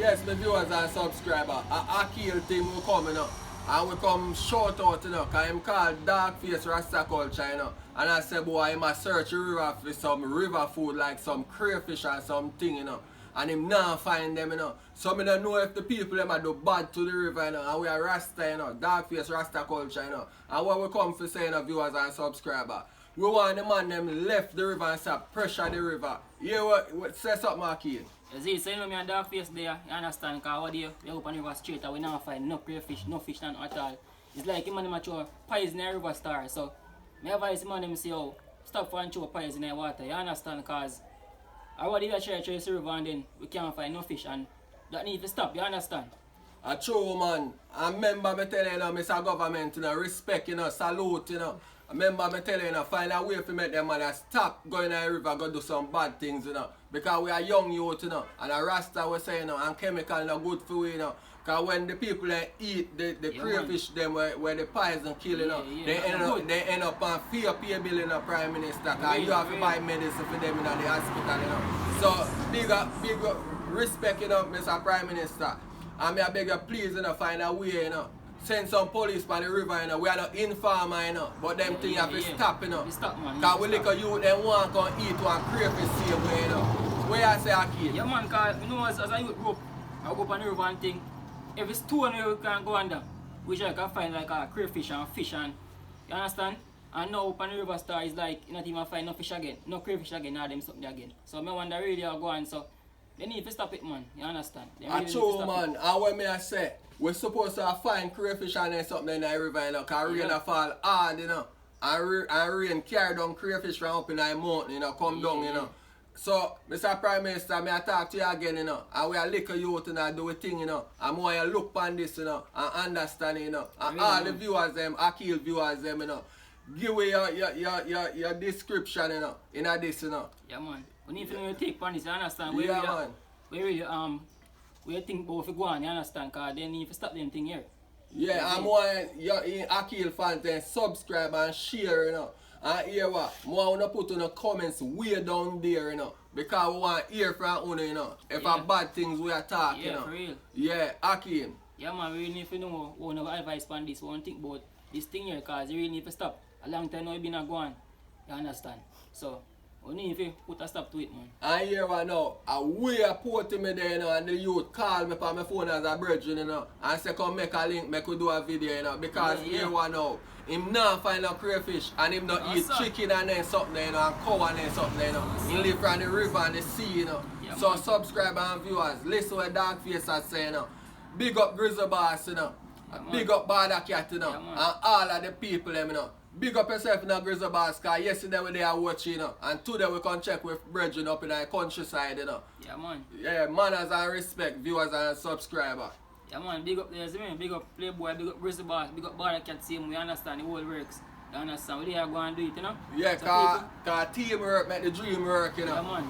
Yes, my viewers and subscribers. Ackeem team will come, and we come shout out, because I'm called Darkface Rasta culture, And I say, boy, I'm a search river for some river food, like some crayfish or something, And him now find them, So I don't know if the people them do bad to the river, And we are Rasta, Darkface Rasta culture, And what we come for say, viewers and subscribers. We want the man them left the river and start pressure the river. You what say something, Ackeem? You see, so you know me a dark face there, you understand? Because what you open the river straight and we never find no crayfish, no fish, none at all. It's like him and him throw poison in the river star. So, my advice him and them say, oh, stop for and throw poison in the water, you understand? Because what you try to chase the river and then we can't find no fish and that need to stop, you understand? A true man. I remember me telling Mr. Government, respect, salute, I remember me telling find a way to make them man stop going in the river, go do some bad things, Because we are young youth, and a Rasta was saying, and chemical not good for we, Because when the people eat the crayfish them where the poison kill, they end up on fear pay bill, Prime Minister, because you have to buy medicine for them in the hospital, So big up respect, Mr. Prime Minister. And I beg you please, find a way, Send some police by the river, We are not informer, But them things have to stop, Because we look at you, them want to eat one crayfish same way, Where I say, Ackeem? Yeah, man, because, as a youth group, I go up on the river and think, if it's stone we can go under, which I can find like a crayfish and fish, and, you understand? And now up on the river star is like, you not even find no fish again, no crayfish again, or them something again. So I wonder really how go on, so they need to stop it, man, you understand? Really true, man, and what I say, we're supposed to find crayfish and then something in the river, because rain fall hard, and rain carry down crayfish from up in the mountain, come down, So, Mr. Prime Minister, I talk to you again, and we are little youth, do a thing, and more you look on this, and understand, and all the viewers, Ackeem viewers, give away your description, in this, Yeah, man. We need to take on this, you understand? Man. We think about if we go on, you understand? Because they need to stop them thing here. Yeah, and more in Ackeem fans, then subscribe and share, And hear what? More want to put in the comments way down there, Because we want to hear from you, If a bad things we are talking, Yeah, for real. Yeah, Ackeem. Yeah, man, we really need to know what our advice on this. We want to think about this thing here, because you really need to stop. A long time now you've been going, you understand? So, we need to put a stop to it, man. And here what now, a way a put me there, and the youth call me on my phone as a brethren, and say come make a link, make we do a video, because here what now, him not find no crayfish, and him not eat chicken and then something, and cow and then something, He live from the river and the sea, Yeah, so subscribe and viewers, listen what Darkface is saying, Big up Grizzly Boss, Big up Bada Cat, and all of the people, Big up yourself, Grizzly Boss, because yesterday we there watching, and today we can check with brethren up in the countryside, Yeah, man. Yeah, manners and respect, viewers and subscribers. Yeah, man, big up there, big up Playboy, big up Grizzly Boss, big up Bada Cat, same, we understand the whole works. You understand? We there go and do it, Yeah, because teamwork make the dream work, Yeah, man.